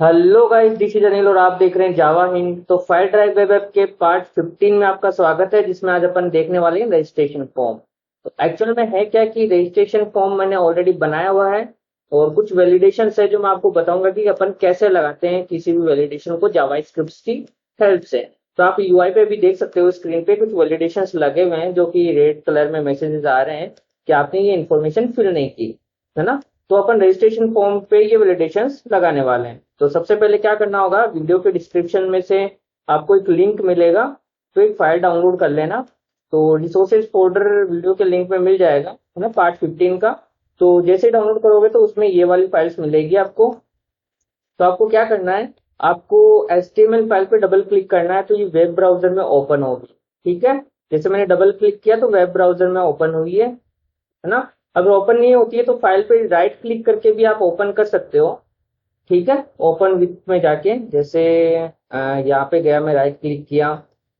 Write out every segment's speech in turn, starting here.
Hello guys, this is Anil और आप देख रहे हैं जावा हिंद। तो फाइल ड्राइव वेब ऐप के पार्ट 15 में आपका स्वागत है, जिसमें आज अपन देखने वाले हैं रजिस्ट्रेशन फॉर्म। तो एक्चुअल में है क्या कि रजिस्ट्रेशन फॉर्म मैंने ऑलरेडी बनाया हुआ है और कुछ वैलिडेशन है जो मैं आपको बताऊंगा कि अपन कैसे लगाते हैं किसी भी वैलिडेशन को जावास्क्रिप्ट की हेल्प से। तो आप यूआई पे भी देख सकते हो, स्क्रीन पे कुछ वैलिडेशन लगे हुए हैं जो कि रेड कलर में मैसेजेस आ रहे हैं कि आपने ये इन्फॉर्मेशन फिल नहीं की है ना। तो अपन रजिस्ट्रेशन फॉर्म पे ये वैलिडेशंस लगाने वाले हैं। तो सबसे पहले क्या करना होगा, वीडियो के डिस्क्रिप्शन में से आपको एक लिंक मिलेगा, तो एक फाइल डाउनलोड कर लेना। तो रिसोर्सेज फोल्डर वीडियो के लिंक में मिल जाएगा है ना, पार्ट 15 का। तो जैसे ही डाउनलोड करोगे तो उसमें ये वाली फाइल्स मिलेगी आपको। तो आपको क्या करना है, आपको HTML फाइल पे डबल क्लिक करना है तो ये वेब ब्राउजर में ओपन होगी। ठीक है, जैसे मैंने डबल क्लिक किया तो वेब ब्राउजर में ओपन हुई है ना। अगर ओपन नहीं होती है तो फाइल पे राइट क्लिक करके भी आप ओपन कर सकते हो। ठीक है, ओपन विथ में जाके जैसे यहाँ पे गया, मैं राइट क्लिक किया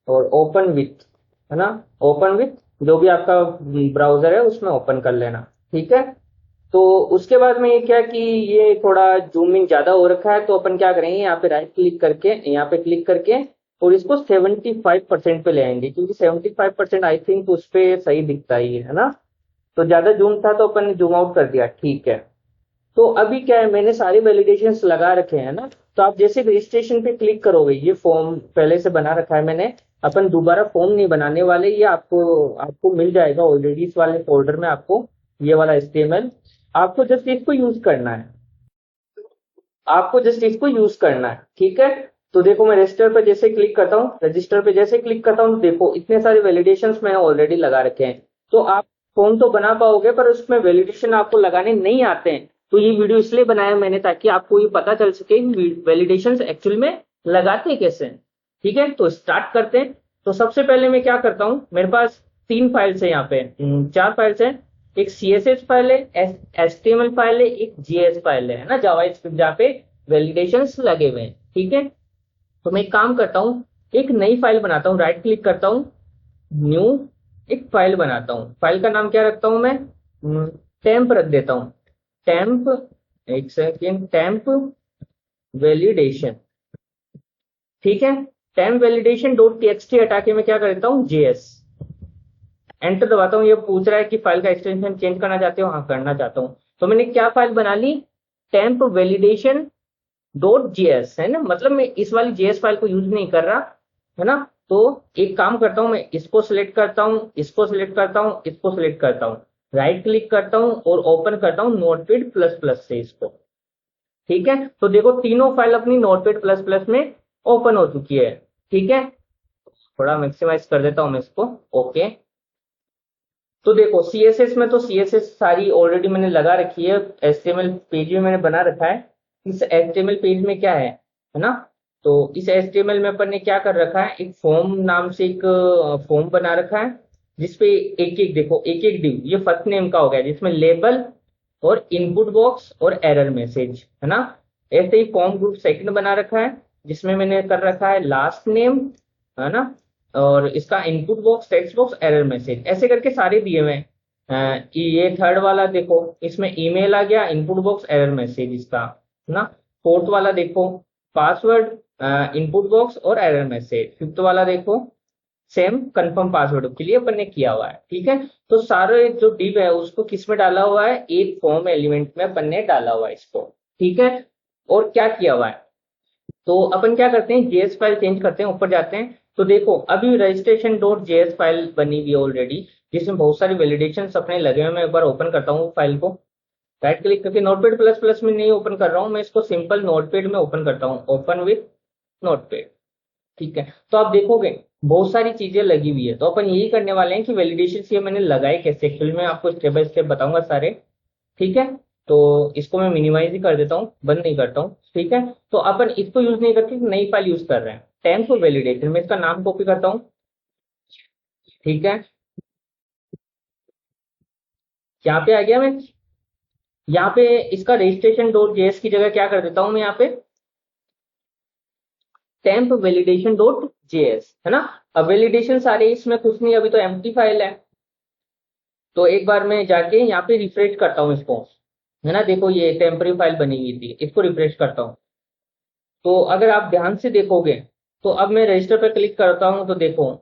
और ओपन विथ है ना, ओपन विथ जो भी आपका ब्राउजर है उसमें ओपन कर लेना। ठीक है, तो उसके बाद में ये क्या कि ये थोड़ा जूम इन ज्यादा हो रखा है, तो अपन क्या करेंगे, यहाँ पे राइट क्लिक करके यहाँ पे क्लिक करके और इसको 75% पे ले आएंगे, क्योंकि 75% आई थिंक उस पे सही दिखता ही है ना। तो ज्यादा जूम था तो अपन ने जूम आउट कर दिया। ठीक है, तो अभी क्या है, मैंने सारे वैलिडेशंस लगा रखे हैं ना। तो आप जैसे रजिस्ट्रेशन पे क्लिक करोगे, ये फॉर्म पहले से बना रखा है मैंने, अपन दोबारा फॉर्म नहीं बनाने वाले, ये आपको आपको मिल जाएगा ऑलरेडी इस वाले फोल्डर में। आपको ये वाला HTML, आपको जस्ट इसको यूज करना है, आपको जस्ट इसको यूज करना है। ठीक है, तो देखो मैं रजिस्टर पे जैसे क्लिक करता हूँ, रजिस्टर पे जैसे क्लिक करता हूँ, देखो इतने सारे वैलिडेशंस मैंने ऑलरेडी लगा रखे हैं। तो आप फॉर्म तो बना पाओगे पर उसमें वैलिडेशन आपको लगाने नहीं आते हैं। तो ये वीडियो इसलिए बनाया मैंने ताकि आपको ये पता चल सके वैलिडेशंस एक्चुअल में लगाते कैसे हैं। ठीक है, तो स्टार्ट करते हैं। तो सबसे पहले मैं क्या करता हूँ, मेरे पास 3 फाइल्स है यहाँ पे, 4 फाइल्स हैं। एक CSS फाइल है, HTML फाइल है, एक JS फाइल है ना, जावास्क्रिप्ट, जहाँ पे वैलिडेशंस लगे हुए हैं। ठीक है, तो मैं एक काम करता हूँ, एक नई फाइल बनाता हूँ, राइट क्लिक करता हूँ, न्यू, एक फाइल बनाता हूँ। फाइल का नाम क्या रखता हूँ मैं, टेम्प रख देता हूँ। टेम्प, एक सेकेंड, टेम्प वैलिडेशन। ठीक है, टेम्प वैलिडेशन डॉट टीएक्सटी हटा के मैं क्या कर देता हूँ, JS। एंटर दबाता हूँ, ये पूछ रहा है कि फाइल का एक्सटेंशन चेंज करना चाहते हो, हाँ करना चाहता हूँ। तो मैंने क्या फाइल बना ली, टेम्प वैलिडेशन डॉट जेएस है ना, मतलब मैं इस वाली JS फाइल को यूज नहीं कर रहा है ना। तो एक काम करता हूँ, मैं इसको सिलेक्ट करता हूँ, इसको सिलेक्ट करता हूँ, इसको सिलेक्ट करता हूँ, राइट क्लिक करता हूँ और ओपन करता हूँ नोटपैड प्लस प्लस से इसको। ठीक है, तो देखो तीनों फाइल अपनी नोटपैड प्लस प्लस में ओपन हो चुकी है। ठीक है, थोड़ा मैक्सिमाइज कर देता हूँ मैं इसको। ओके, तो देखो CSS में तो CSS सारी ऑलरेडी मैंने लगा रखी है, HTML पेज भी मैंने बना रखा है। इस HTML पेज में क्या है ना, तो इस HTML में अपन ने क्या कर रखा है, एक फॉर्म नाम से एक फॉर्म बना रखा है, जिसपे एक एक देखो, एक एक डिव ये फर्स्ट नेम का हो गया, जिसमें लेबल और इनपुट बॉक्स और एरर मैसेज है ना। ऐसे ही फॉर्म ग्रुप सेकंड बना रखा है, जिसमें मैंने कर रखा है लास्ट नेम है ना, और इसका input box, text box, error message, ऐसे करके सारे दिए हुए हैं। कि ये थर्ड वाला देखो, इसमें ईमेल आ गया, इनपुट बॉक्स, एरर मैसेज इसका है ना। फोर्थ वाला देखो, पासवर्ड, इनपुट बॉक्स और एरर मैसेज। फिफ्थ वाला देखो, सेम कंफर्म पासवर्ड के लिए अपन ने किया हुआ है। ठीक है, तो सारे जो डिव है उसको किस में डाला हुआ है, एक फॉर्म एलिमेंट में अपन ने डाला हुआ है इसको। ठीक है, और क्या किया हुआ है, तो अपन क्या करते हैं, JS फाइल चेंज करते हैं, ऊपर जाते हैं। तो देखो अभी रजिस्ट्रेशन डॉट JS फाइल बनी हुई है ऑलरेडी, जिसमें बहुत सारे वैलिडेशन अपने लगे हुए। मैं एक बार ओपन करता हूँ फाइल को, राइट क्लिक करके, नोटपैड प्लस प्लस में नहीं ओपन कर रहा हूँ मैं इसको, सिंपल नोटपैड में ओपन करता हूँ, ओपन विथ नोटपैड। ठीक है, तो आप देखोगे बहुत सारी चीजें लगी हुई है। तो अपन यही करने वाले हैं कि वैलिडेशन ये मैंने लगाए कैसे, एक्चुअली मैं आपको स्टेप बाय स्टेप बताऊंगा सारे। ठीक है, तो इसको मैं मिनिमाइज ही कर देता हूँ, बंद नहीं करता हूँ। ठीक है, तो अपन इसको यूज नहीं करके नई फाइल यूज कर रहे हैं, टेम्प वैलिडेशन में इसका नाम कॉपी करता हूँ। ठीक है, यहाँ पे आ गया मैं, यहाँ पे इसका रजिस्ट्रेशन डॉट जेएस की जगह क्या कर देता हूँ मैं, यहाँ पे टेम्प वैलिडेशन डॉट जेएस है ना। अब वैलिडेशन सारे इसमें कुछ नहीं, अभी तो एम्प्टी फाइल है। तो एक बार मैं जाके यहाँ पे रिफ्रेश करता हूँ इसको है ना, देखो ये टेम्पररी फाइल बनी हुई थी, इसको रिफ्रेश करता हूँ। तो अगर आप ध्यान से देखोगे तो अब मैं रजिस्टर पे क्लिक करता हूँ तो देखो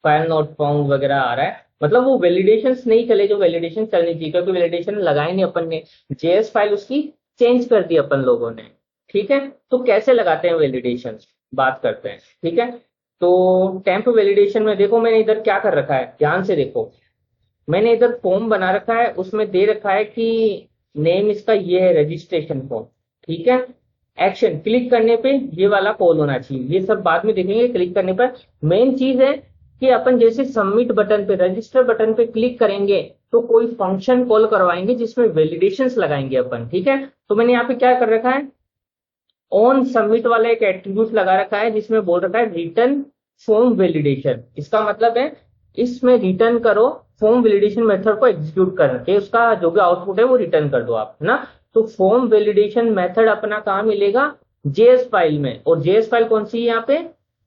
फाइल नॉट फाउंड वगैरह आ रहा है, मतलब वो वैलिडेशन नहीं चले जो वैलिडेशन चलनी चाहिए, क्योंकि वैलिडेशन लगाए नहीं अपन ने, जेएस फाइल उसकी चेंज कर दी अपन लोगों ने। ठीक है, तो कैसे लगाते हैं वैलिडेशन, बात करते हैं। ठीक है, तो टेम्प वैलिडेशन में देखो मैंने इधर क्या कर रखा है, ध्यान से देखो। मैंने इधर फॉर्म बना रखा है, उसमें दे रखा है कि नेम इसका ये है, रजिस्ट्रेशन फॉर्म। ठीक है, एक्शन क्लिक करने पे ये वाला कॉल होना चाहिए, ये सब बाद में देखेंगे क्लिक करने पर। मेन चीज है कि अपन जैसे सबमिट बटन पे, रजिस्टर बटन पे क्लिक करेंगे तो कोई फंक्शन कॉल करवाएंगे जिसमें वैलिडेशंस लगाएंगे अपन। ठीक है, तो मैंने यहाँ पे क्या कर रखा है, ऑन सबमिट वाला एक एट्रीब्यूट लगा रखा है जिसमें बोल रखा है रिटर्न फॉर्म वैलिडेशन। इसका मतलब है इसमें रिटर्न करो, फॉर्म वैलिडेशन मेथड को एग्जीक्यूट करके उसका जो भी आउटपुट है वो रिटर्न कर दो आप, है ना। तो फॉर्म वैलिडेशन मेथड अपना कहाँ मिलेगा, जेएस फाइल में। और जेएस फाइल कौन सी है यहाँ पे,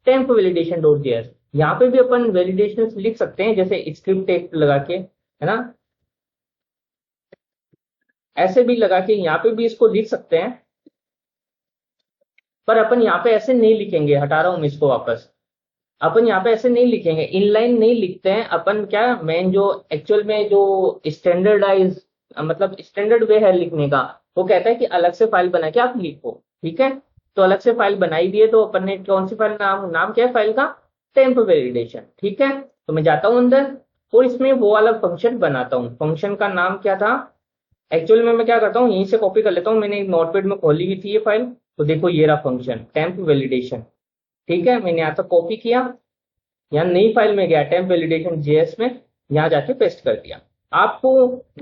टेम्प वैलिडेशन डॉट जेएस। यहाँ पे भी अपन वैलिडेशन लिख सकते हैं जैसे स्क्रिप्ट टेक लगा के, है ना, ऐसे भी लगा के यहाँ पे भी इसको लिख सकते हैं। पर अपन यहाँ पे ऐसे नहीं लिखेंगे, हटा रहा हूं मैं इसको वापस। अपन यहाँ पे ऐसे नहीं लिखेंगे, इनलाइन नहीं लिखते हैं अपन। क्या मेन जो एक्चुअल में जो स्टैंडर्डाइज मतलब स्टैंडर्ड वे है लिखने का, वो कहता है कि अलग से फाइल बना के आप लिखो। ठीक है, तो अलग से फाइल बनाई भी है, तो अपन ने कौन सी फाइल, नाम क्या है फाइल का, टेम्प वैलिडेशन। ठीक है, तो मैं जाता हूँ अंदर और इसमें वो वाला फंक्शन बनाता हूँ। फंक्शन का नाम क्या था, एक्चुअली में मैं क्या करता हूँ, यहीं से कॉपी कर लेता हूँ, मैंने एक नोटपैड में खोली हुई थी ये फाइल। तो देखो ये रहा फंक्शन टेम्प वैलिडेशन। ठीक है, मैंने यहाँ तक कॉपी किया, यहाँ नई फाइल में गया टेम्प वैलिडेशन जेएस में, यहाँ जाके पेस्ट कर दिया। आपको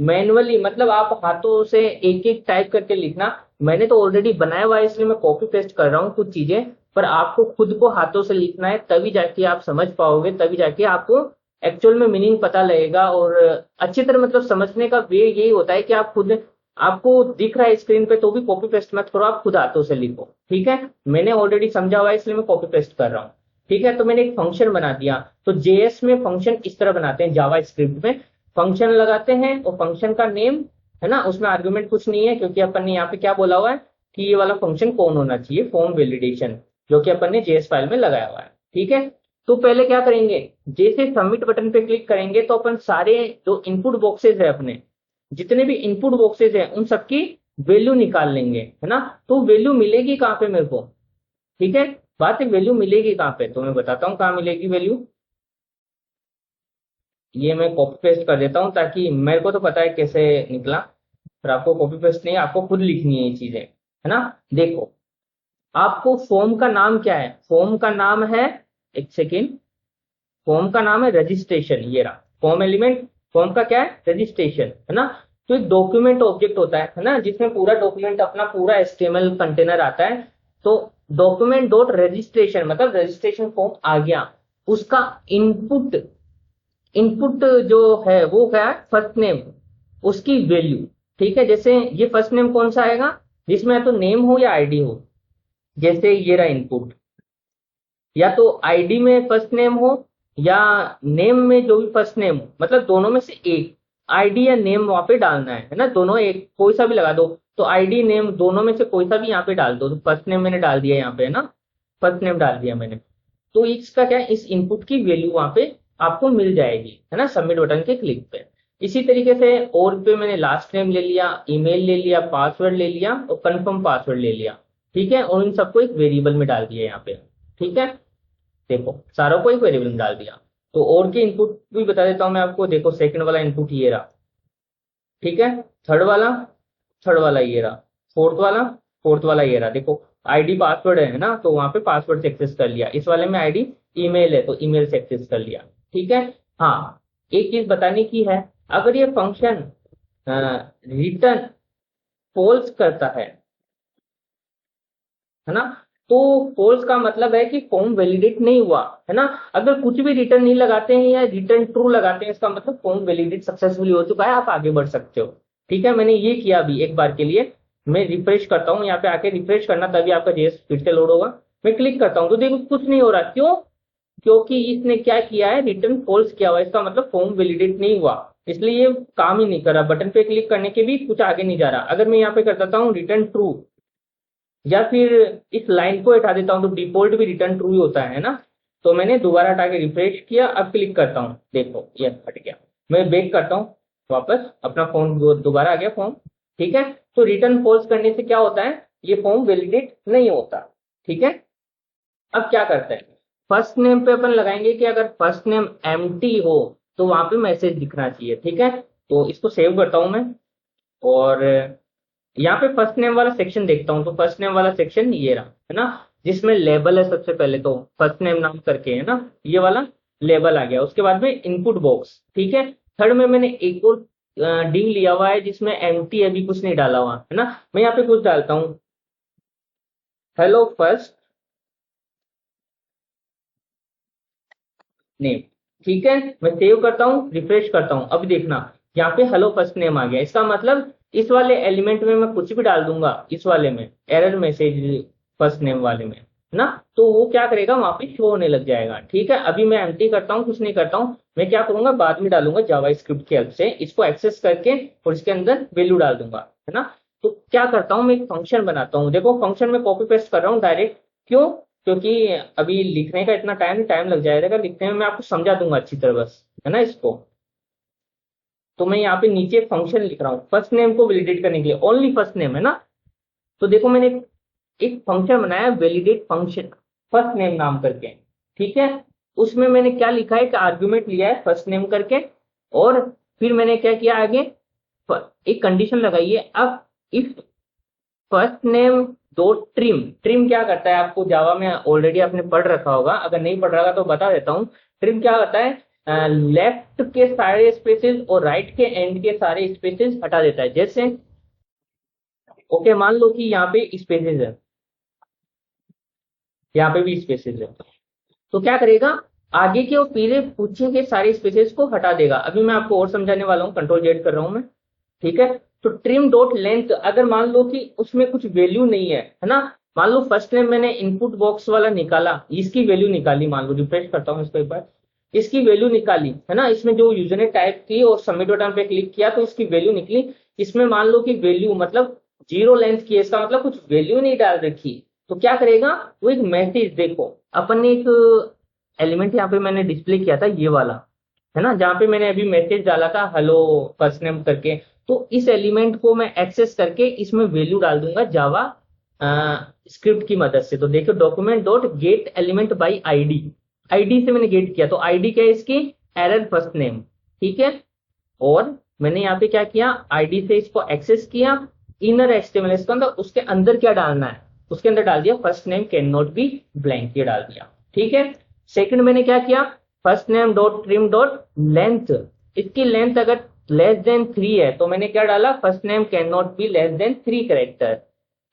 मैनुअली मतलब आप हाथों से एक एक टाइप करके लिखना। मैंने तो ऑलरेडी बनाया हुआ है इसलिए मैं कॉपी पेस्ट कर रहा हूँ कुछ चीजें, पर आपको खुद को हाथों से लिखना है, तभी जाके आप समझ पाओगे, तभी जाके आपको एक्चुअल में मीनिंग पता लगेगा। और अच्छी तरह मतलब समझने का वे यही होता है कि आप खुद, आपको दिख रहा है स्क्रीन पे तो भी कॉपी पेस्ट मत करो, आप खुद हाथों से लिखो। ठीक है, मैंने ऑलरेडी समझा हुआ है इसलिए मैं कॉपी पेस्ट कर रहा हूँ। ठीक है, तो मैंने एक फंक्शन बना दिया। तो जेएस में फंक्शन इस तरह बनाते हैं, जावा स्क्रिप्ट में फंक्शन लगाते हैं और फंक्शन का नेम, है ना, उसमें आर्गुमेंट कुछ नहीं है क्योंकि अपन ने यहाँ पे क्या बोला हुआ है कि ये वाला फंक्शन कौन होना चाहिए, फॉर्म वैलिडेशन, जो कि अपन ने जेएस फाइल में लगाया हुआ है। ठीक है, तो पहले क्या करेंगे, जैसे सबमिट बटन पे क्लिक करेंगे तो अपन सारे जो इनपुट बॉक्सेस है अपने, जितने भी इनपुट बॉक्सेस है उन सबकी वैल्यू निकाल लेंगे, है ना। तो वैल्यू मिलेगी कहाँ पे मेरे को, ठीक है, बात है वैल्यू मिलेगी कहाँ पे, तो मैं बताता हूँ कहाँ मिलेगी वैल्यू। ये मैं कॉपी पेस्ट कर देता हूँ ताकि मेरे को तो पता है कैसे निकला, पर आपको कॉपी पेस्ट नहीं, आपको खुद लिखनी है ये चीजें, है ना। देखो आपको फॉर्म का नाम क्या है, फॉर्म का नाम है, एक सेकेंड, फॉर्म का नाम है रजिस्ट्रेशन। ये रहा फॉर्म एलिमेंट, फॉर्म का क्या है, रजिस्ट्रेशन, है ना। तो एक डॉक्यूमेंट ऑब्जेक्ट होता है ना, जिसमें पूरा डॉक्यूमेंट अपना पूरा एचटीएमएल कंटेनर आता है। तो डॉक्यूमेंट डॉट रजिस्ट्रेशन मतलब रजिस्ट्रेशन फॉर्म आ गया, उसका इनपुट, इनपुट जो है वो क्या है, फर्स्ट नेम, उसकी वैल्यू। ठीक है, जैसे ये फर्स्ट नेम कौन सा आएगा, जिसमें या तो नेम हो या आईडी हो। जैसे ये रहा इनपुट, या तो आईडी में फर्स्ट नेम हो या नेम में जो भी फर्स्ट नेम हो, मतलब दोनों में से एक, आईडी या नेम वहां पे डालना है ना, दोनों एक कोई सा भी लगा दो। तो आईडी नेम दोनों में से कोई सा भी यहाँ पे डाल दो। तो फर्स्ट नेम मैंने डाल दिया यहाँ पे, है ना, फर्स्ट नेम डाल दिया मैंने। तो इसका क्या है, इस इनपुट की वैल्यू वहां पे आपको मिल जाएगी, है ना, सबमिट बटन के क्लिक पे। इसी तरीके से और पे मैंने लास्ट नेम ले लिया, ईमेल ले लिया, पासवर्ड ले लिया और कंफर्म पासवर्ड ले लिया। ठीक है, और इन सबको एक वेरिएबल में डाल दिया यहाँ पे। ठीक है, देखो सारों को एक वेरिएबल में डाल दिया। तो और के इनपुट भी बता देता हूं मैं आपको। देखो सेकंड वाला इनपुट ये रहा, ठीक है, थर्ड वाला, थर्ड वाला ये रहा, फोर्थ वाला, फोर्थ वाला ये रहा। देखो आईडी पासवर्ड है ना, तो वहां पे पासवर्ड से एक्सेस कर लिया। इस वाले में आईडी ईमेल है तो ईमेल से एक्सेस कर लिया। ठीक है, हाँ एक चीज बताने की है, अगर ये फंक्शन रिटर्न फॉल्स करता है ना, तो फॉल्स का मतलब है कि फॉर्म वैलिडेट नहीं हुआ, है ना। अगर कुछ भी रिटर्न नहीं लगाते हैं या रिटर्न ट्रू लगाते हैं, इसका मतलब फॉर्म वैलिडेट सक्सेसफुली हो चुका है, आप आगे बढ़ सकते हो। ठीक है, मैंने ये किया अभी एक बार के लिए। मैं रिफ्रेश करता हूँ, यहाँ पे आके रिफ्रेश करना तभी आपका जेएस फिर से लोड होगा। मैं क्लिक करता हूँ तो देखो कुछ नहीं हो रहा, क्यों, क्योंकि इसने क्या किया है, रिटर्न फॉल्स किया हुआ है। इसका मतलब फॉर्म वैलिडेट नहीं हुआ, इसलिए ये काम ही नहीं कर रहा। बटन पे क्लिक करने के भी कुछ आगे नहीं जा रहा। अगर मैं यहाँ पे कर देता हूँ रिटर्न ट्रू, या फिर इस लाइन को हटा देता हूँ तो डिफॉल्ट भी रिटर्न ट्रू ही होता है ना। तो मैंने दोबारा हटा के रिफ्रेश किया, अब क्लिक करता हूँ, देखो ये हट गया। मैं बैक करता हूँ वापस, अपना फॉर्म दोबारा आ गया फॉर्म। ठीक है, तो रिटर्न फॉल्स करने से क्या होता है, ये फॉर्म वैलिडेट नहीं होता। ठीक है, अब क्या करते हैं, फर्स्ट नेम पे अपन लगाएंगे कि अगर फर्स्ट नेम एम्प्टी हो तो वहां पे मैसेज दिखना चाहिए। ठीक है, तो इसको सेव करता हूं मैं, और यहाँ पे फर्स्ट नेम वाला सेक्शन देखता हूँ। तो फर्स्ट नेम वाला सेक्शन ये रहा, है ना, जिसमें लेबल है सबसे पहले, तो फर्स्ट नेम नाम करके, है ना, ये वाला लेबल आ गया। उसके बाद में इनपुट बॉक्स। ठीक है, थर्ड में मैंने एक और डी लिया हुआ है जिसमें एम्प्टी अभी कुछ नहीं डाला हुआ, है ना। मैं यहाँ पे कुछ डालता हूँ, हेलो फर्स्ट नेम। ठीक है, मैं सेव करता हूँ, रिफ्रेश करता हूँ, अब देखना यहाँ पे हेलो फर्स्ट नेम आ गया। इसका मतलब इस वाले एलिमेंट में मैं कुछ भी डाल दूंगा, इस वाले में एरर मैसेज फर्स्ट नेम वाले में, है ना, तो वो क्या करेगा, वहां पे शो होने लग जाएगा। ठीक है, अभी मैं एम्प्टी करता हूँ, कुछ नहीं करता हूँ, मैं क्या करूंगा, बाद में डालूंगा जावा स्क्रिप्ट की हेल्प से, इसको एक्सेस करके और इसके अंदर वैल्यू डाल दूंगा, है ना। तो क्या करता हूँ, मैं एक फंक्शन बनाता हूँ। देखो फंक्शन में कॉपी पेस्ट कर रहा हूँ डायरेक्ट, क्यों, क्योंकि अभी लिखने का इतना टाइम लग जाएगा, लिखने में मैं आपको समझा दूंगा अच्छी तरह बस, है ना इसको। तो मैं यहाँ पे नीचे फंक्शन लिख रहा हूँ फर्स्ट नेम को वैलिडेट करने के लिए, ओनली फर्स्ट नेम, है ना। तो देखो मैंने एक फंक्शन बनाया, वैलिडेट फंक्शन फर्स्ट नेम नाम करके। ठीक है, उसमें मैंने क्या लिखा है कि आर्ग्यूमेंट लिया है फर्स्ट नेम करके, और फिर मैंने क्या किया आगे, एक कंडीशन लगाई है। अब if first name dot trim, trim क्या करता है, आपको जावा में ऑलरेडी आपने पढ़ रखा होगा, अगर नहीं पढ़ रखा तो बता देता हूँ। ट्रिम क्या होता है, लेफ्ट के सारे स्पेसेस और राइट के एंड के सारे स्पेसेस हटा देता है। जैसे ओके, मान लो कि यहाँ पे स्पेसेस है, यहाँ पे भी स्पेसेस है, तो क्या करेगा, आगे के और पीछे के सारे स्पेसेस को हटा देगा। अभी मैं आपको और समझाने वाला हूँ, कंट्रोल जेड कर रहा हूँ मैं। ठीक है, तो ट्रिम डॉट लेंथ, अगर मान लो कि उसमें कुछ वैल्यू नहीं है ना, मान लो फर्स्ट नेम मैंने इनपुट बॉक्स वाला निकाला, इसकी वैल्यू निकाली, मान लो रिफ्रेश करता हूँ इसको एक बार, इसकी वैल्यू निकाली, है ना, इसमें जो यूजर ने टाइप की और सबमिट बटन पे क्लिक किया तो इसकी वैल्यू निकली। इसमें मान लो कि वैल्यू मतलब जीरो लेंथ की है, इसका मतलब कुछ वैल्यू नहीं डाल रखी। तो क्या करेगा, वो एक मैसेज, देखो अपन ने एक एलिमेंट यहाँ पे मैंने डिस्प्ले किया था, ये वाला, है ना, जहाँ पे मैंने अभी मैसेज डाला था हेलो फर्स्ट नेम करके। तो इस एलिमेंट को मैं एक्सेस करके इसमें वैल्यू डाल दूंगा जावा स्क्रिप्ट की मदद से। तो देखो document dot gate element by ID, ID से मैंने गेट किया, तो आईडी क्या है इसकी, एरर फर्स्ट नेम। ठीक है, और मैंने यहाँ पे क्या किया, आईडी से इसको एक्सेस किया, इनर एचटीएमएल इसके अंदर, उसके अंदर क्या डालना है, उसके अंदर डाल दिया first name can not B blank, ये डाल दिया। ठीक है, सेकंड मैंने क्या किया, first name dot trim dot length, इसकी लेंथ अगर लेस देन 3 है तो मैंने क्या डाला, first name can not be less than 3 character.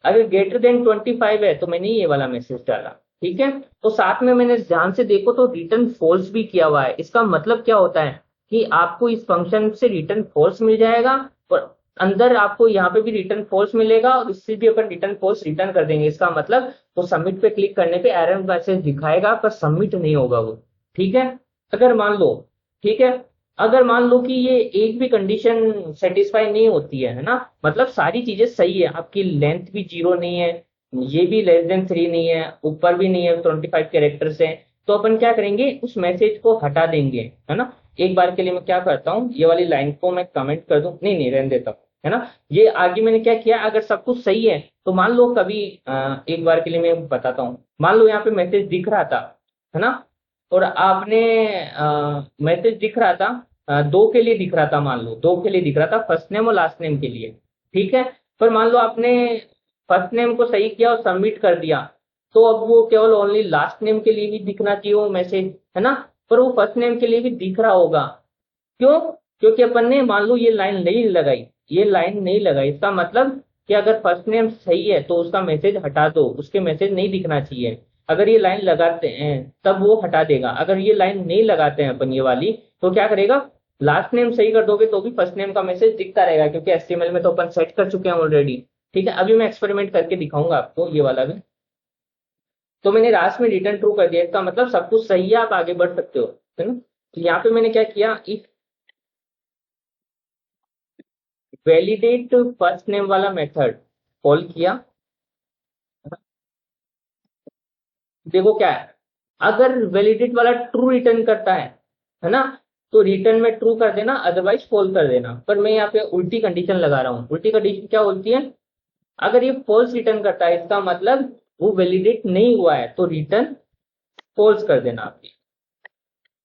अगर ग्रेटर देन 25 है तो मैंने ये वाला मैसेज डाला। ठीक है, तो साथ में मैंने ध्यान से देखो तो रिटर्न फॉल्स भी किया हुआ है। इसका मतलब क्या होता है कि आपको इस फंक्शन से रिटर्न फॉल्स मिल जाएगा, और अंदर आपको यहाँ पे भी रिटर्न फॉल्स मिलेगा, और इससे भी अपन रिटर्न फॉल्स रिटर्न कर देंगे। इसका मतलब तो सबमिट पे क्लिक करने पे एरर मैसेज दिखाएगा पर सबमिट नहीं होगा वो। ठीक है, अगर मान लो, ठीक है, अगर मान लो कि ये एक भी कंडीशन सेटिस्फाई नहीं होती है ना, मतलब सारी चीजें सही है, आपकी लेंथ भी जीरो नहीं है, ये भी लेस देन 3 नहीं है, ऊपर भी नहीं है 25 कैरेक्टर से, तो अपन क्या करेंगे, उस मैसेज को हटा देंगे, है ना। एक बार के लिए मैं क्या करता हूँ, ये वाली लाइन को मैं कमेंट कर दूं, नहीं नहीं रहने देता हूं, है ना। ये आगे मैंने क्या किया, अगर सब कुछ सही है तो मान लो कभी एक बार के लिए मैं बताता हूँ, मान लो यहाँ पे मैसेज दिख रहा था, है ना, और आपने मैसेज दिख रहा था, दो के लिए दिख रहा था, मान लो दो के लिए दिख रहा था, फर्स्ट नेम और लास्ट नेम के लिए। ठीक है, पर मान लो आपने फर्स्ट नेम को सही किया और सबमिट कर दिया, तो अब वो केवल ओनली लास्ट नेम के लिए ही दिखना चाहिए वो मैसेज, है ना, पर वो फर्स्ट नेम के लिए भी दिख रहा होगा। क्यों, क्योंकि अपन ने मान लो ये लाइन नहीं लगाई, ये लाइन नहीं लगाई, इसका मतलब कि अगर फर्स्ट नेम सही है तो उसका मैसेज हटा दो, उसके मैसेज नहीं दिखना चाहिए। अगर ये लाइन लगाते हैं तब वो हटा देगा, अगर ये लाइन नहीं लगाते हैं अपन ये वाली, तो क्या करेगा, लास्ट नेम सही कर दोगे तो भी फर्स्ट नेम का मैसेज दिखता रहेगा, क्योंकि एचटीएमएल में तो अपन सेट कर चुके हैं ऑलरेडी। ठीक है, अभी मैं एक्सपेरिमेंट करके दिखाऊंगा आपको ये वाला भी। तो मैंने लास्ट में रिटर्न ट्रू कर दिया, इसका मतलब सब कुछ सही है, आप आगे बढ़ सकते हो, है ना। तो यहाँ पे मैंने क्या किया, इफ वैलिडेट फर्स्ट नेम वाला मेथड कॉल किया, देखो क्या है, अगर वैलिडेट वाला ट्रू रिटर्न करता है ना, तो रिटर्न में ट्रू कर देना, अदरवाइज फॉल्स कर देना। पर मैं यहाँ पे उल्टी कंडीशन लगा रहा हूँ। उल्टी कंडीशन क्या होती है, अगर ये फॉल्स रिटर्न करता है इसका मतलब वो वैलिडेट नहीं हुआ है, तो रिटर्न फॉल्स कर देना आपकी।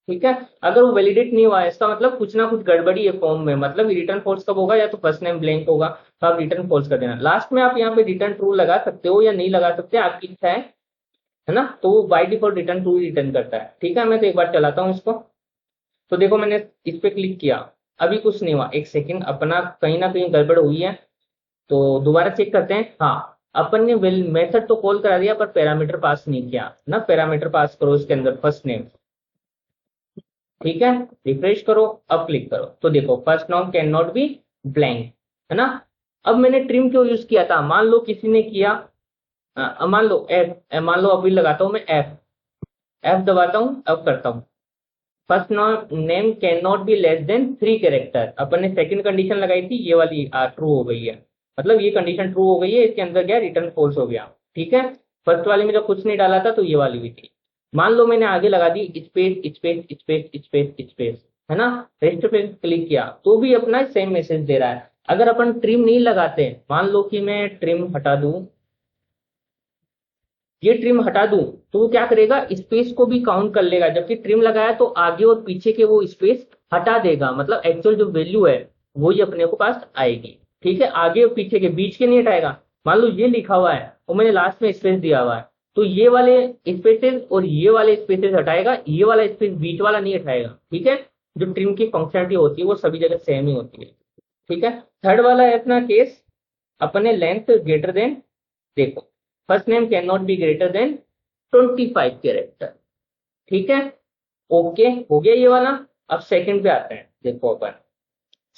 ठीक है, अगर वो वैलिडेट नहीं हुआ है इसका मतलब कुछ ना कुछ गड़बड़ी है फॉर्म में, मतलब रिटर्न फॉल्स कब होगा, या तो फर्स्ट नेम ब्लैंक होगा, तो आप रिटर्न फॉल्स कर देना। लास्ट में आप यहाँ पे रिटर्न ट्रू लगा सकते हो या नहीं लगा सकते, आपकी इच्छा है ना। तो वो by default return true return करता है। ठीक है, मैं तो एक बार चलाता हूँ इसको। तो देखो मैंने इस पे क्लिक किया, अभी कुछ नहीं हुआ। एक सेकेंड, अपना कहीं ना कहीं गड़बड़ हुई है, तो दोबारा चेक करते हैं। हाँ, अपन ने मेथड तो कॉल करा दिया पर पैरामीटर पास नहीं किया ना। पैरामीटर पास करो इसके अंदर, फर्स्ट नेम। ठीक है, रिफ्रेश करो, अब क्लिक करो, तो देखो first noun can not B blank, है ना। अब मैंने ट्रिम क्यों यूज किया था, मान लो किसी ने किया, मान लो एफ, मान लो अभी लगाता हूं मैं एफ, एफ दबाता हूं, अब करता हूं first name can not be less than 3 character. अपन ने सेकंड कंडीशन लगाई थी, ये वाली ट्रू हो गई है, मतलब ये कंडीशन ट्रू हो गई है, इसके अंदर क्या रिटर्न फॉल्स हो गया। ठीक है, फर्स्ट वाले में जब कुछ नहीं डाला था तो ये वाली भी थी। मान लो मैंने आगे लगा the space space space space space, है ना, रेस्ट पे क्लिक किया तो भी अपना सेम मैसेज दे रहा है। अगर अपन ट्रिम नहीं लगाते, मान लो कि मैं ट्रिम हटा दूं, ये ट्रिम हटा दूं, तो वो क्या करेगा, स्पेस को भी काउंट कर लेगा, जबकि ट्रिम लगाया तो आगे और पीछे के वो स्पेस हटा देगा, मतलब एक्चुअल जो वैल्यू है वो ही अपने को पास आएगी। ठीक है, आगे और पीछे के बीच के नहीं हटाएगा। मान लो ये लिखा हुआ है और मैंने लास्ट में स्पेस दिया हुआ है, तो ये वाले स्पेसेस और ये वाले स्पेसेस हटाएगा, ये वाला स्पेस बीच वाला नहीं हटाएगा। ठीक है, जो ट्रिम की फंक्शनलिटी होती है वो सभी जगह सेम ही होती है। ठीक है, थर्ड वाला है अपना केस, अपने लेंथ ग्रेटर देन, देखो first name can not be greater then 25 character. ठीक है, ओके हो गया ये वाला। अब सेकंड पे आते हैं, देखो अपन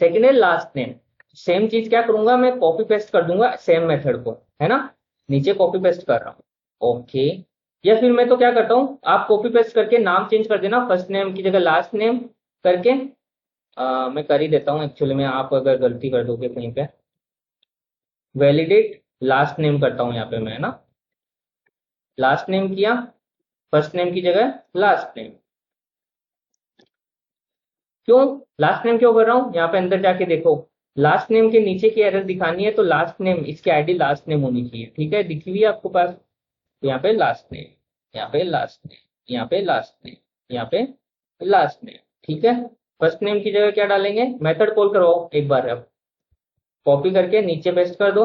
सेकंड है लास्ट नेम। सेम चीज क्या करूंगा मैं, कॉपी पेस्ट कर दूंगा सेम मेथड को, है ना, नीचे कॉपी पेस्ट कर रहा हूँ। ओके, या फिर मैं तो क्या करता हूँ, आप कॉपी पेस्ट करके नाम चेंज कर देना, फर्स्ट नेम की जगह लास्ट नेम करके। मैं कर ही देता हूँ एक्चुअली में, आप अगर गलती कर दोगे कहीं पे, वैलिडेट लास्ट नेम करता हूँ यहाँ पे मैं, है ना, लास्ट नेम किया, फर्स्ट नेम की जगह लास्ट नेम। क्यों लास्ट नेम क्यों कर रहा हूं, यहाँ पे अंदर जाके देखो, लास्ट नेम के नीचे की एरर दिखानी है तो लास्ट नेम, इसकी आईडी लास्ट नेम होनी चाहिए। ठीक है, दिखी हुई है आपको पास, तो यहाँ पे लास्ट नेम, यहाँ पे लास्ट नेम, यहाँ पे लास्ट नेम, यहाँ पे लास्ट नेम। ठीक है, फर्स्ट नेम की जगह क्या डालेंगे, मेथड कॉल करवाओ एक बार, अब कॉपी करके नीचे पेस्ट कर दो,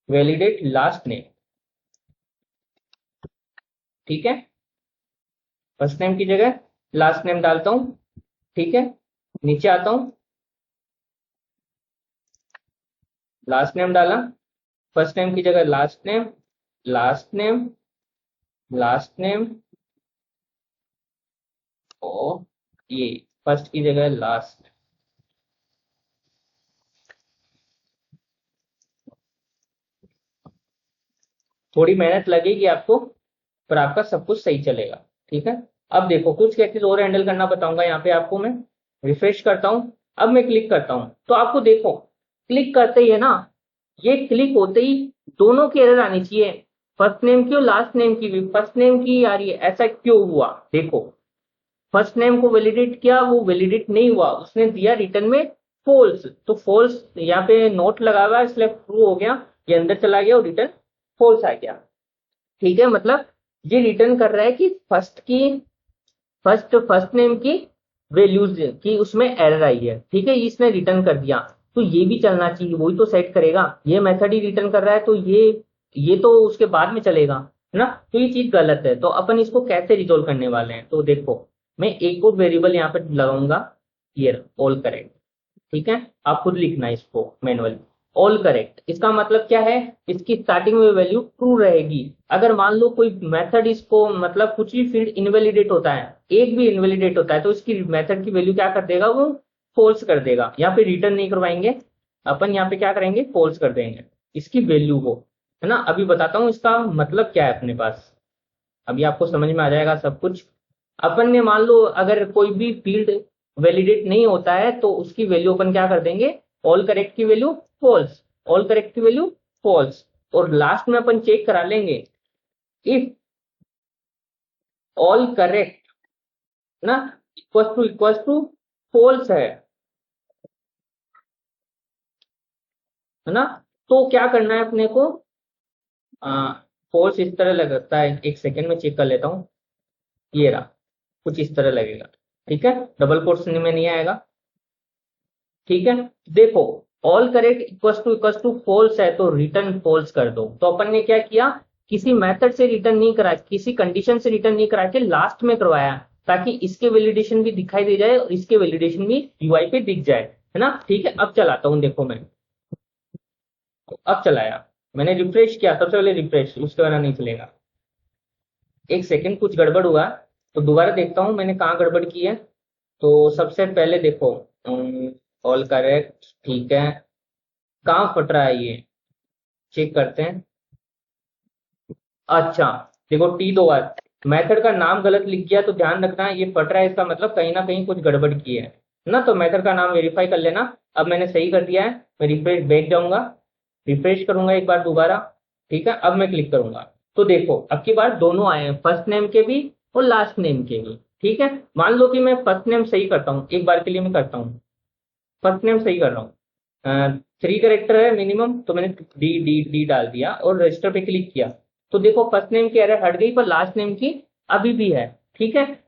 वैलिडेट लास्ट नेम। ठीक है, फर्स्ट नेम की जगह लास्ट नेम डालता हूं। ठीक है, नीचे आता हूं, लास्ट नेम डाला, फर्स्ट नेम की जगह last name, last name, last name, और ये फर्स्ट की जगह लास्ट। थोड़ी मेहनत लगेगी आपको, पर आपका सब कुछ सही चलेगा। ठीक है, अब देखो कुछ केसेस और हैंडल करना बताऊंगा यहाँ पे आपको मैं। रिफ्रेश करता हूँ, अब मैं क्लिक करता हूँ, तो आपको देखो क्लिक करते ही है ना, ये क्लिक होते ही दोनों की एरर आनी चाहिए, फर्स्ट नेम की और लास्ट नेम की भी। फर्स्ट नेम की आ रही है, ऐसा क्यों हुआ, देखो फर्स्ट नेम को वैलिडेट किया, वो वैलिडेट नहीं हुआ, उसने दिया रिटर्न में फॉल्स, तो फॉल्स यहाँ पे नोट लगा हुआ है इसलिए ट्रू हो गया, ये अंदर चला गया और रिटर्न फॉल्स आ गया। ठीक है, मतलब ये रिटर्न कर रहा है कि फर्स्ट नेम की वैल्यूज की उसमें एरर आई है। ठीक है, इसने रिटर्न कर दिया, तो ये भी चलना चाहिए, वही तो सेट करेगा, ये मेथड ही रिटर्न कर रहा है तो ये तो उसके बाद में चलेगा, है ना। तो ये चीज गलत है, तो अपन इसको कैसे रिजोल्व करने वाले हैं, तो देखो मैं एक और वेरिएबल यहाँ पे लगाऊंगा, ये ऑल करेक्ट। ठीक है, आप खुद लिखना इसको मैनुअली, ऑल करेक्ट, इसका मतलब क्या है, इसकी स्टार्टिंग में वैल्यू ट्रू रहेगी। अगर मान लो कोई मेथड इसको, मतलब कुछ भी फील्ड इनवैलिडेट होता है, एक भी इनवैलिडेट होता है, तो इसकी मेथड की वैल्यू क्या कर देगा, वो फॉल्स कर देगा। यहाँ पे रिटर्न नहीं करवाएंगे अपन, यहाँ पे क्या करेंगे, फॉल्स कर देंगे इसकी वैल्यू को, है ना। अभी बताता हूँ इसका मतलब क्या है अपने पास, अभी आपको समझ में आ जाएगा सब कुछ। अपन ने मान लो अगर कोई भी फील्ड वैलिडेट नहीं होता है तो उसकी वैल्यू अपन क्या कर देंगे, ऑल करेक्ट की वैल्यू फॉल्स, ऑल करेक्ट की वैल्यू फॉल्स, और लास्ट में अपन चेक करा लेंगे इफ ऑल करेक्ट ना इक्वल टू फॉल्स है ना, तो क्या करना है अपने को, फॉल्स इस तरह लगता है, एक सेकेंड में चेक कर लेता हूँ, ये रहा, कुछ इस तरह लगेगा, ठीक है, डबल कोट्स में नहीं आएगा, ठीक है। देखो all correct equal to false है तो रिटर्न फॉल्स कर दो। तो अपन ने क्या किया, किसी मेथड से रिटर्न नहीं करा, किसी कंडीशन से रिटर्न नहीं करा के लास्ट में करवाया, ताकि इसके वैलिडेशन भी दिखाई दे जाए और इसके वैलिडेशन भी यूआई पे दिख जाए, है ना, ठीक है। अब चलाता हूँ, देखो मैं तो अब चलाया, मैंने रिफ्रेश किया, सबसे पहले रिफ्रेश, उसके बाद नहीं चलेगा, एक सेकेंड कुछ गड़बड़ हुआ, तो दोबारा देखता हूँ मैंने कहाँ गड़बड़ की है। तो सबसे पहले देखो ऑल करेक्ट, ठीक है, कहाँ फट रहा है ये, चेक करते हैं। अच्छा देखो टी दो बार, मेथड का नाम गलत लिख गया तो ध्यान रखना, ये फट रहा है, इसका मतलब कहीं ना कहीं कुछ गड़बड़ की है ना, तो मेथड का नाम वेरीफाई कर लेना। अब मैंने सही कर दिया है, मैं रिफ्रेश बैक जाऊंगा, रिफ्रेश करूंगा एक बार दोबारा, ठीक है, अब मैं क्लिक करूंगा, तो देखो अब की बार दोनों आए हैं, फर्स्ट नेम के भी और लास्ट नेम के भी, ठीक है। मान लो कि मैं फर्स्ट नेम सही करता हूँ, एक बार के लिए मैं करता हूँ, फर्स्ट नेम सही कर रहा हूँ, 3 कैरेक्टर है मिनिमम, तो मैंने डी डी डी डाल दिया और रजिस्टर पे क्लिक किया, तो देखो फर्स्ट नेम की एरर हट गई पर लास्ट नेम की अभी भी है, ठीक है।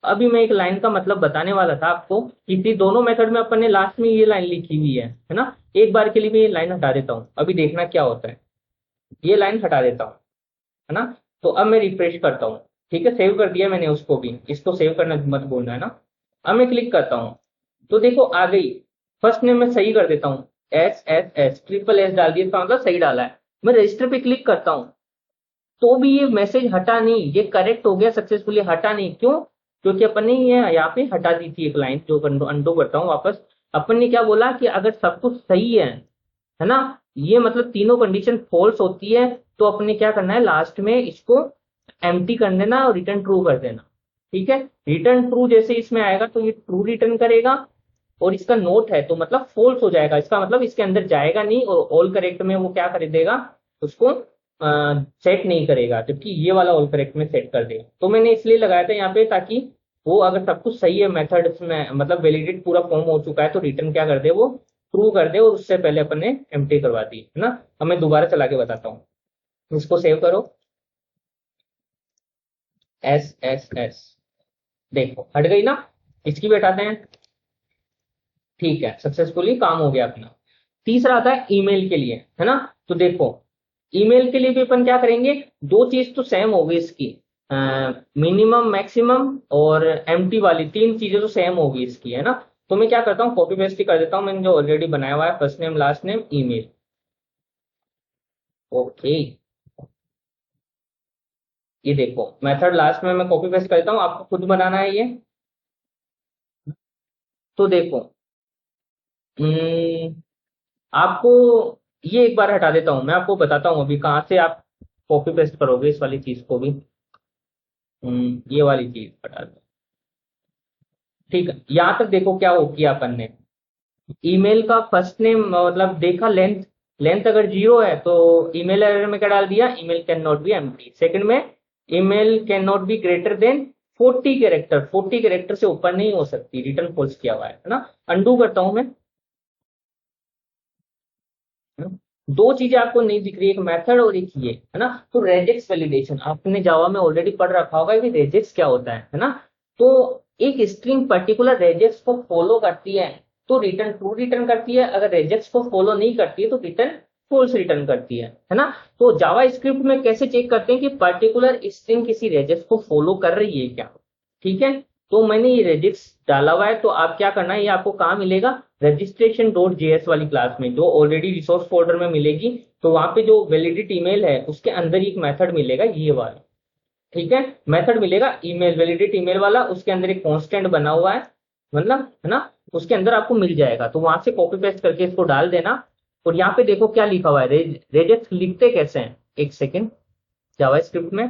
अभी मैं एक लाइन का मतलब बताने वाला था आपको, कि दोनों मेथड में अपन ने लास्ट में ये लाइन लिखी हुई है ना, एक बार के लिए मैं ये लाइन हटा देता हूँ, अभी देखना क्या होता है, ये लाइन हटा देता हूँ, है ना। तो अब मैं रिफ्रेश करता हूँ, ठीक है, सेव कर दिया मैंने उसको भी, इसको सेव करना मत बोलना, है ना। अब मैं क्लिक करता हूँ, तो देखो आ गई, फर्स्ट नेम मैं सही कर देता हूँ, S S S triple S डाल दिया, इसका मतलब सही डाला है। मैं रजिस्टर पे क्लिक करता हूँ, तो भी ये मैसेज हटा नहीं, ये करेक्ट हो गया सक्सेसफुली, हटा नहीं, क्यों, क्योंकि अपन ने ये यहाँ पे हटा दी थी एक लाइन, जो अंडो करता हूँ वापस। अपन ने क्या बोला कि अगर सब कुछ सही है ना, ये मतलब तीनों कंडीशन फॉल्स होती है, तो अपने क्या करना है, लास्ट में इसको एम्प्टी कर देना और रिटर्न ट्रू कर देना, ठीक है। रिटर्न ट्रू जैसे इसमें आएगा तो ये ट्रू रिटर्न करेगा, और इसका नोट है तो मतलब फॉल्स हो जाएगा, इसका मतलब इसके अंदर जाएगा नहीं, और ऑल करेक्ट में वो क्या कर देगा, उसको सेट नहीं करेगा, जबकि ये वाला ऑल करेक्ट में सेट कर देगा। तो मैंने इसलिए लगाया था यहाँ पे, ताकि वो अगर सब कुछ सही है मेथड्स में, मतलब वैलिडेट पूरा फॉर्म हो चुका है, तो रिटर्न क्या कर दे, वो ट्रू कर दे, और उससे पहले अपन ने एम्प्टी करवा दी, है ना। अब मैं दोबारा चला के बताता हूँ, इसको सेव करो, एस एस एस, देखो हट गई ना, इसकी भी हटाते हैं, ठीक है, सक्सेसफुली काम हो गया अपना। तीसरा आता है ईमेल के लिए, है ना। तो देखो ईमेल के लिए भी अपन क्या करेंगे, दो चीज तो सेम होगी इसकी, मिनिमम मैक्सिमम और एम्प्टी वाली, तीन चीजें तो सेम होगी इसकी, है ना। तो मैं क्या करता हूँ, कॉपी पेस्ट ही कर देता हूँ, मैंने जो ऑलरेडी बनाया हुआ है, first name last name email, okay. ये देखो मेथड लास्ट में मैं कॉपी पेस्ट करता हूँ, आपको खुद बनाना है ये। तो देखो आपको ये एक बार हटा देता हूँ, मैं आपको बताता हूँ अभी कहाँ से आप कॉपी पेस्ट करोगे इस वाली चीज को भी। ये वाली चीज हटा दो, ठीक है। यहाँ तक देखो क्या हो किया अपन ने, ईमेल का फर्स्ट नेम मतलब देखा, लेंथ लेंथ अगर 0 है तो ईमेल एरर में क्या डाल दिया, email can not be empty. Second में email can not be greater than 40 character, 40 character से ऊपर नहीं हो सकती, रिटर्न फॉल्स किया हुआ है ना। अंडू करता हूं मैं, दो चीजें आपको नहीं दिख रही, एक मेथड और एक ये, है ना। तो रेजेक्स वैलिडेशन आपने जावा में ऑलरेडी पढ़ रखा होगा कि रेजेक्स क्या होता है ना। तो एक स्ट्रिंग पर्टिकुलर रेजेक्स को फॉलो करती है तो रिटर्न ट्रू रिटर्न करती है, अगर रेजेक्स को फॉलो नहीं करती है तो रिटर्न फॉल्स रिटर्न करती है ना। तो जावा स्क्रिप्ट में कैसे चेक करते हैं कि पर्टिकुलर स्ट्रिंग किसी रेजेक्स को फॉलो कर रही है क्या, ठीक है। तो मैंने ये रेजिक्स डाला हुआ है, तो आप क्या करना है, ये आपको कहाँ मिलेगा, रजिस्ट्रेशन डॉट जेएस वाली क्लास में, जो ऑलरेडी रिसोर्स फोल्डर में मिलेगी। तो वहां पे जो वैलिडिट ईमेल है उसके अंदर एक मेथड मिलेगा ये वाला, ठीक है, मेथड मिलेगा ईमेल वैलिडिट ईमेल वाला, उसके अंदर एक कांस्टेंट बना हुआ है, मतलब है ना, उसके अंदर आपको मिल जाएगा। तो वहां से कॉपी पेस्ट करके इसको डाल देना, और यहाँ पे देखो क्या लिखा हुआ है, रेजेक्स लिखते कैसे हैं, एक सेकेंड, जावा स्क्रिप्ट में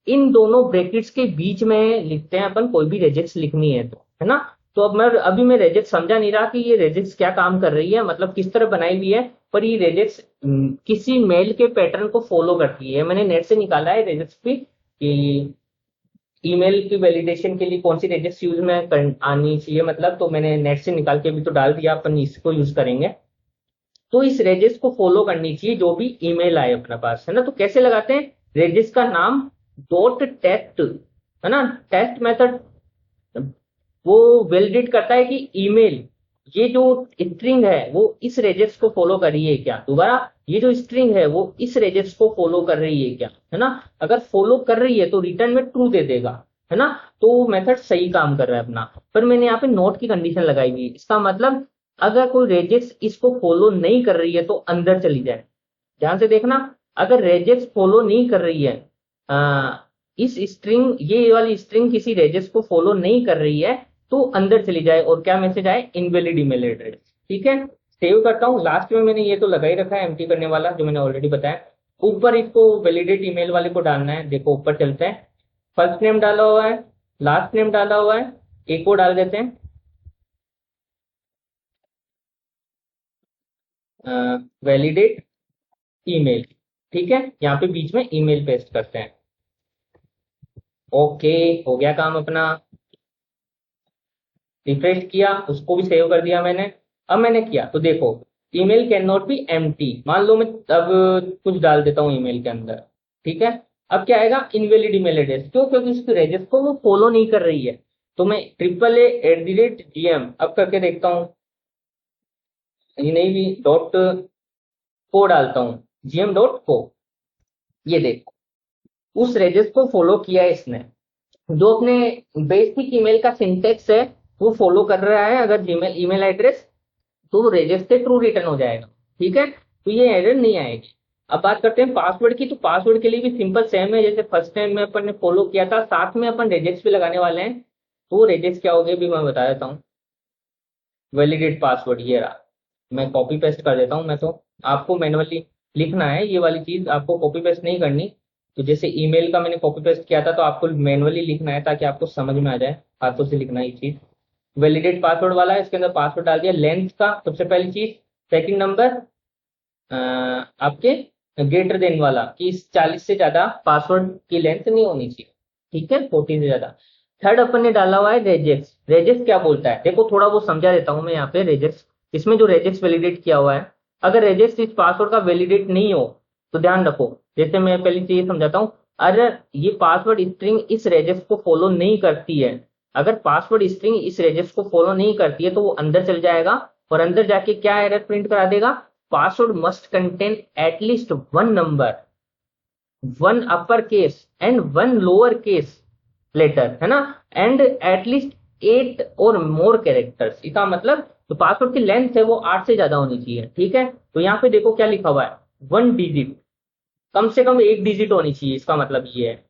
इन दोनों ब्रैकेट्स के बीच में लिखते हैं अपन, कोई भी रेजेक्स लिखनी है तो, है ना। तो अब अभी मैं रेजेक्स समझा नहीं रहा कि ये रेजेक्स क्या काम कर रही है, मतलब किस तरह बनाई हुई है। पर ये रेजेक्स किसी मेल के पैटर्न को फॉलो करती है। मैंने नेट से निकाला है रेजेक्स भी कि ईमेल की वैलिडेशन के लिए कौन सी रेजेक्स यूज में आनी चाहिए, मतलब तो मैंने नेट से निकाल के अभी तो डाल दिया, अपन इसको यूज करेंगे। तो इस रेजिस को फॉलो करनी चाहिए जो भी ईमेल आए अपने पास, है ना। तो कैसे लगाते हैं, रेजिस का नाम डॉट टेस्ट, है ना। टेस्ट मेथड वो वैलिडेट करता है कि ईमेल ये जो स्ट्रिंग है वो इस रेजिस को फॉलो कर रही है क्या, दोबारा ये जो स्ट्रिंग है वो इस रेजिस को फॉलो कर रही है क्या, है ना। अगर फॉलो कर रही है तो रिटर्न में ट्रू दे देगा, है ना। तो मेथड सही काम कर रहा है अपना। पर मैंने यहाँ पे नोट की कंडीशन लगाई हुई है, इसका मतलब अगर कोई रेजेक्स इसको फॉलो नहीं कर रही है तो अंदर चली जाए। ध्यान से देखना, अगर रेजेक्स फॉलो नहीं कर रही है, इस स्ट्रिंग ये वाली स्ट्रिंग किसी रेजेक्स को फॉलो नहीं कर रही है तो अंदर चली जाए और क्या मैसेज आए, इनवैलिड ईमेल एड्रेस। ठीक है, सेव करता हूँ। लास्ट में मैंने ये तो लगा ही रखा है एम्प्टी करने वाला, जो मैंने ऑलरेडी बताया। ऊपर इसको वैलिडेट ईमेल वाले को डालना है। देखो ऊपर चलते हैं, फर्स्ट नेम डाला हुआ है, लास्ट नेम डाला हुआ है, एक को डाल देते हैं वैलिडेट ईमेल। ठीक है, यहाँ पे बीच में ईमेल पेस्ट करते हैं। ओके, हो गया काम अपना। रिफ्रेश किया, उसको भी सेव कर दिया मैंने। अब मैंने किया तो देखो, email can not be empty. मान लो मैं अब कुछ डाल देता हूँ ईमेल के अंदर। ठीक है, अब क्या आएगा, इनवैलिड ईमेल एड्रेस। क्यों, क्योंकि उसके रेजिस को वो फॉलो नहीं कर रही है। तो मैं AAA@gm अब करके देखता हूँ, ये नहीं भी डॉट को डालता हूँ, gm.co। ये देखो, उस रेजिस को फॉलो किया है इसने। जो अपने बेसिक ईमेल का सिंटेक्स है वो फॉलो कर रहा है। अगर जीमेल ईमेल एड्रेस तो रेजिस से ट्रू रिटर्न हो जाएगा। ठीक है, तो ये एरर नहीं आएगी। अब बात करते हैं पासवर्ड की। तो पासवर्ड के लिए भी सिंपल सेम है जैसे फर्स्ट टाइम में अपन ने फॉलो किया था, साथ में अपन रेजिस भी लगाने वाले हैं। तो रेजिस क्या होगी भी मैं बता देता हूँ। वैलिडेट पासवर्ड ये रहा, मैं कॉपी पेस्ट कर देता हूँ। मैं तो आपको मैनुअली लिखना है, ये वाली चीज आपको कॉपी पेस्ट नहीं करनी। तो जैसे ईमेल का मैंने कॉपी पेस्ट किया था तो आपको मैनुअली लिखना है ताकि आपको समझ में आ जाए, हाथों से लिखना है ये चीज। वैलिडेट पासवर्ड वाला है, इसके अंदर पासवर्ड डाल दिया। लेंथ का सबसे पहली चीज। सेकंड नंबर आपके ग्रेटर देन वाला कि इस 40 से ज्यादा पासवर्ड की लेंथ नहीं होनी चाहिए। ठीक है, 40 से ज्यादा। थर्ड अपन ने डाला हुआ है रेजेक्स। रेजेक्स क्या बोलता है, देखो थोड़ा वो समझा देता हूं मैं यहाँ पे। रेजेक्स, इसमें जो रेजेक्स वैलिडेट किया हुआ है, अगर रेजेक्स इस पासवर्ड का वैलिडेट नहीं हो तो ध्यान रखो, जैसे मैं पहली चीज समझाता हूँ। अगर ये पासवर्ड स्ट्रिंग इस रेजेक्स को फॉलो नहीं करती है, अगर पासवर्ड स्ट्रिंग इस रेजेक्स को फॉलो नहीं करती है तो वो अंदर चल जाएगा और अंदर जाके क्या एरर प्रिंट करा देगा, password must contain at least one number, one upper case and one lower case letter, है ना, एंड एटलीस्ट 8 और मोर कैरेक्टर्स। इसका मतलब जो पासवर्ड की लेंथ है वो 8 से ज्यादा होनी चाहिए। ठीक है, तो यहाँ पे देखो क्या लिखा हुआ है, 1 डिजिट, कम से कम 1 डिजिट होनी चाहिए। इसका मतलब ये है,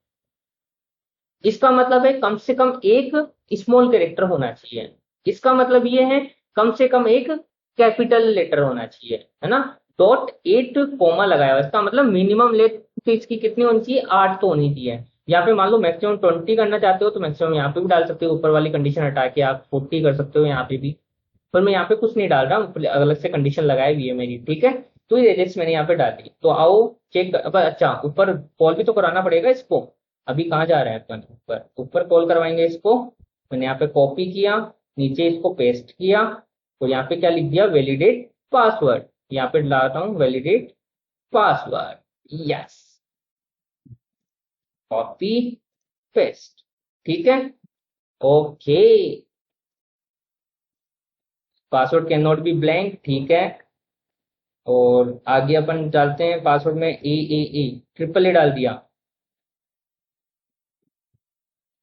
इसका मतलब है कम से कम एक स्मॉल कैरेक्टर होना चाहिए। इसका मतलब ये है कम से कम एक कैपिटल लेटर होना चाहिए, है ना। .8 कोमा लगाया हुआ, इसका मतलब मिनिमम लेंथ इसकी कितनी होनी चाहिए, 8 तो होनी चाहिए। यहाँ पे मान लो मैक्सिमम 20 करना चाहते हो तो मैक्सिमम यहाँ पे भी डाल सकते हो, ऊपर वाली कंडीशन हटा के आप 40 कर सकते हो यहाँ पे भी। पर मैं यहाँ पे कुछ नहीं डाल रहा हूँ, अलग से कंडीशन लगाई हुई है मेरी। ठीक है, तो ये रेजेक्स मैंने यहाँ पे डाल दी। तो आओ चेक, अब अच्छा ऊपर कॉल भी तो कराना पड़ेगा इसको। अभी कहाँ जा रहा है अपन, ऊपर ऊपर कॉल करवाएंगे इसको। मैंने यहाँ पे कॉपी किया, नीचे इसको पेस्ट किया, तो यहाँ पे क्या लिख दिया, वैलिडेट पासवर्ड। यहाँ पे डालता हूँ validate password, yes, copy paste. ठीक है, okay. Password can not B blank, ठीक है। और आगे अपन डालते हैं पासवर्ड में ए ट्रिपल ए डाल दिया।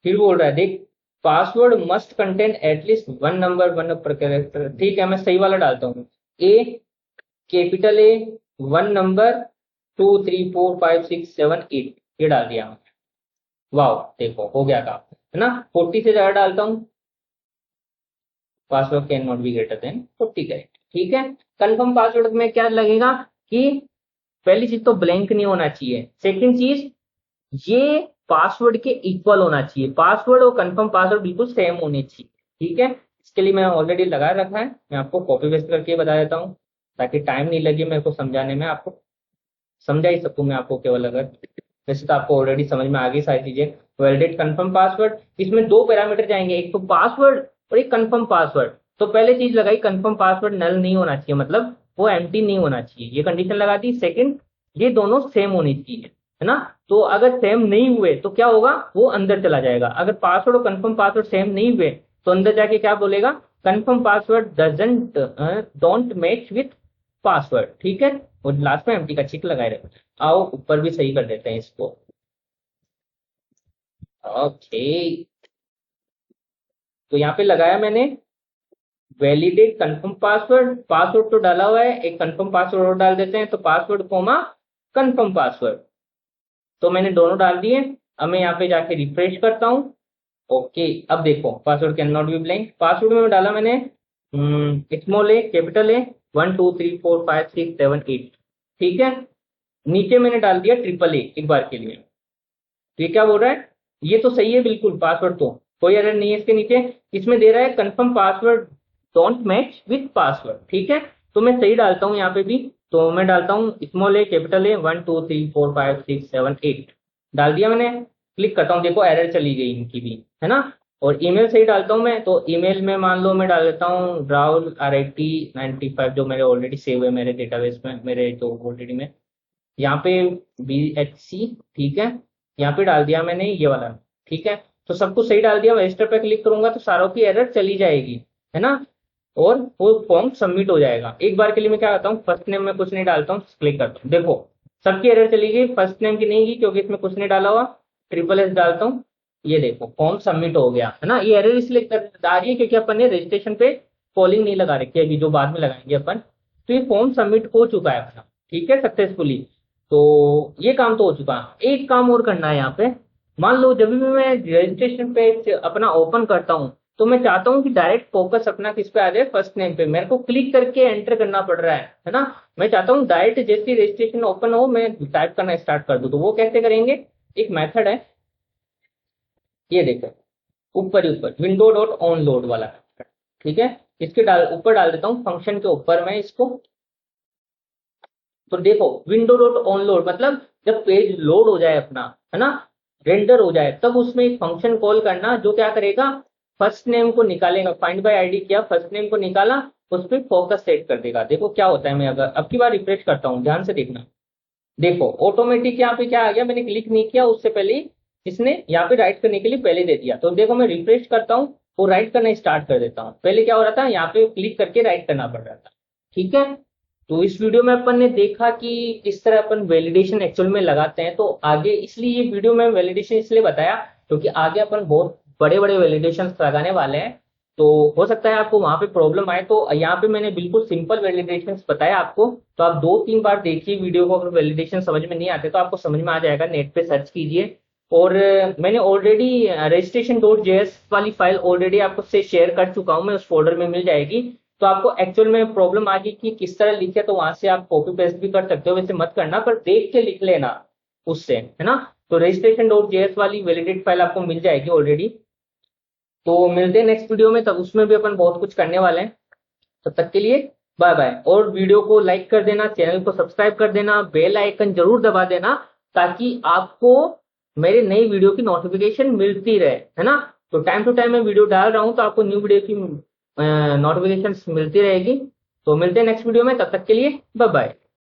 फिर बोल रहा है देख, password must contain at least one number one अपर कैरेक्टर। ठीक है, मैं सही वाला डालता हूँ, ए कैपिटल ए, वन नंबर, 2 3 4 5 6 7 8, ये डाल दिया। वाह, देखो हो गया काम, है ना। 40 से ज्यादा डालता हूँ, password can not be greater than 40 character. ठीक है, कंफर्म पासवर्ड में क्या लगेगा कि पहली चीज तो ब्लैंक नहीं होना चाहिए। सेकंड चीज, ये पासवर्ड के इक्वल होना चाहिए, पासवर्ड और कंफर्म पासवर्ड बिल्कुल सेम होने चाहिए। ठीक है, इसके लिए मैं ऑलरेडी लगा रखा है, मैं आपको कॉपी पेस्ट करके बता देता हूँ ताकि टाइम नहीं लगे मेरे को समझाने में, आपको समझा ही सकूँ मैं आपको केवल। अगर वैसे तो आपको ऑलरेडी समझ में आ गई सारी चीजें। वैलिडेट कंफर्म पासवर्ड, इसमें दो पैरामीटर जाएंगे, एक तो पासवर्ड और एक कंफर्म पासवर्ड। तो पहले चीज लगाई कंफर्म पासवर्ड नल नहीं होना चाहिए, मतलब वो एम्प्टी नहीं होना चाहिए, ये कंडीशन लगा दी। सेकंड, ये दोनों सेम होनी चाहिए, है ना। तो अगर सेम नहीं हुए तो क्या होगा, वो अंदर चला जाएगा। अगर पासवर्ड और कंफर्म पासवर्ड सेम नहीं हुए तो अंदर जाके क्या बोलेगा, confirm password doesn't don't match with password, ठीक है। और लास्ट में एम्प्टी का चिक लगाए रहे। आओ ऊपर भी सही कर देते हैं इसको। ओके, तो यहाँ पे लगाया मैंने वैलिडेट कंफर्म पासवर्ड, पासवर्ड तो डाला हुआ है, एक कंफर्म पासवर्ड और डाल देते हैं, तो पासवर्ड कोमा कंफर्म पासवर्ड, तो मैंने दोनों डाल दिए। अब मैं यहाँ पे जाके रिफ्रेश करता हूँ। ओके, अब देखो password can not B blank. Password में डाला मैंने स्मॉल ए, कैपिटल ए, 1 2 3 4 5 6 7 8, ठीक है। नीचे मैंने डाल दिया ट्रिपल ए एक बार के लिए। तो ये क्या बोल रहा है, ये तो सही है बिल्कुल, पासवर्ड तो कोई एरर नहीं है इसके नीचे। इसमें दे रहा है confirm password don't match with password, ठीक है। तो मैं सही डालता हूँ यहाँ पे भी, तो मैं डालता हूँ स्मॉल ए, कैपिटल ए, 1 2 3 4 5 6 7 8 डाल दिया मैंने। क्लिक करता हूँ, देखो एरर चली गई इनकी भी, है ना। और ईमेल सही डालता हूँ मैं, तो ईमेल में मान लो मैं डाल देता हूँ राहुल RIT95, जो मेरे ऑलरेडी सेव है मेरे डेटाबेस में, मेरे तो ऑलरेडी में यहाँ पे BHC, ठीक है। यहाँ पे डाल दिया मैंने ये वाला, ठीक है। तो सब कुछ सही डाल दिया। रजिस्टर पे क्लिक करूंगा तो सारों की एरर चली जाएगी, है ना। और वो फॉर्म सबमिट हो जाएगा। एक बार के लिए मैं क्या करता हूँ, फर्स्ट नेम में कुछ नहीं डालता हूँ, क्लिक करता हूँ, देखो सबकी एरर चली गई, फर्स्ट नेम की नहीं गई क्योंकि इसमें कुछ नहीं डाला हुआ। ट्रिपल एस डालता हूँ, ये देखो फॉर्म सबमिट हो गया, है ना। ये एरर इसलिए आ रही है क्योंकि अपन ने रजिस्ट्रेशन पे कॉलिंग नहीं लगा रखी है, अभी जो बाद में लगाएंगे अपन। तो ये फॉर्म सबमिट हो चुका है अपना, ठीक है, सक्सेसफुली। तो ये काम तो हो चुका है। एक काम और करना है यहाँ पे। मान लो जब भी मैं रजिस्ट्रेशन पेज अपना ओपन करता हूँ तो मैं चाहता हूँ कि डायरेक्ट फोकस अपना किस पे आ जाए, फर्स्ट नेम पे। मेरे को क्लिक करके एंटर करना पड़ रहा है ना। मैं चाहता हूँ डायरेक्ट जैसे रजिस्ट्रेशन ओपन हो मैं टाइप करना स्टार्ट कर दूँ। तो वो कैसे करेंगे, एक मेथड है, ये देखो ऊपर ही ऊपर विंडो डॉट ऑन लोड वाला, ठीक है। इसके ऊपर डाल देता हूँ फंक्शन के ऊपर मैं इसको। तो देखो विंडो डॉट ऑन लोड मतलब जब पेज लोड हो जाए अपना, है ना, रेंडर हो जाए, तब उसमें एक फंक्शन कॉल करना जो क्या करेगा, फर्स्ट नेम को निकालेगा। फाइंड बाय आईडी किया, फर्स्ट नेम को निकाला, उस पर फोकस सेट कर देगा। देखो क्या होता है, मैं अगर अब की बार रिफ्रेश करता हूँ, ध्यान से देखना। देखो ऑटोमेटिक यहाँ पे क्या आ गया, मैंने क्लिक नहीं किया उससे पहले ही इसने यहाँ पे राइट करने के लिए पहले दे दिया। तो देखो मैं रिफ्रेश करता हूँ वो राइट करना स्टार्ट कर देता हूँ। पहले क्या हो रहा था, यहाँ पे क्लिक करके राइट करना पड़ रहा था, ठीक है। तो इस वीडियो में अपन ने देखा कि किस तरह अपन वैलिडेशन एक्चुअल में लगाते हैं। तो आगे इसलिए ये वीडियो में वैलिडेशन इसलिए बताया क्योंकि आगे अपन बहुत बड़े बड़े वैलिडेशन लगाने वाले हैं। तो हो सकता है आपको वहां पे प्रॉब्लम आए, तो यहाँ पे मैंने बिल्कुल सिंपल वैलिडेशन बताया आपको। तो आप 2-3 बार देखिए वीडियो को, अगर वैलिडेशन समझ में नहीं आते तो आपको समझ में आ जाएगा, नेट पे सर्च कीजिए। और मैंने ऑलरेडी registration.js वाली फाइल ऑलरेडी आपको से शेयर कर चुका हूँ मैं, उस फोल्डर में मिल जाएगी। तो आपको एक्चुअल में प्रॉब्लम आ गई कि किस तरह लिखे, तो वहां से आप कॉपी पेस्ट भी कर सकते हो, वैसे मत करना पर देख के लिख लेना उससे, है ना। तो registration.js वाली वैलिडेट फाइल आपको मिल जाएगी ऑलरेडी। तो मिलते हैं नेक्स्ट वीडियो में, तब उसमें भी अपन बहुत कुछ करने वाले हैं। तब तक के लिए बाय बाय। और वीडियो को लाइक कर देना, चैनल को सब्सक्राइब कर देना, बेल आइकन जरूर दबा देना ताकि आपको मेरे नई वीडियो की नोटिफिकेशन मिलती रहे, है ना। तो टाइम टू टाइम मैं वीडियो डाल रहा हूँ तो आपको न्यू वीडियो की नोटिफिकेशन मिलती रहेगी। तो मिलते हैं नेक्स्ट वीडियो में, तब तक के लिए बाय बाय।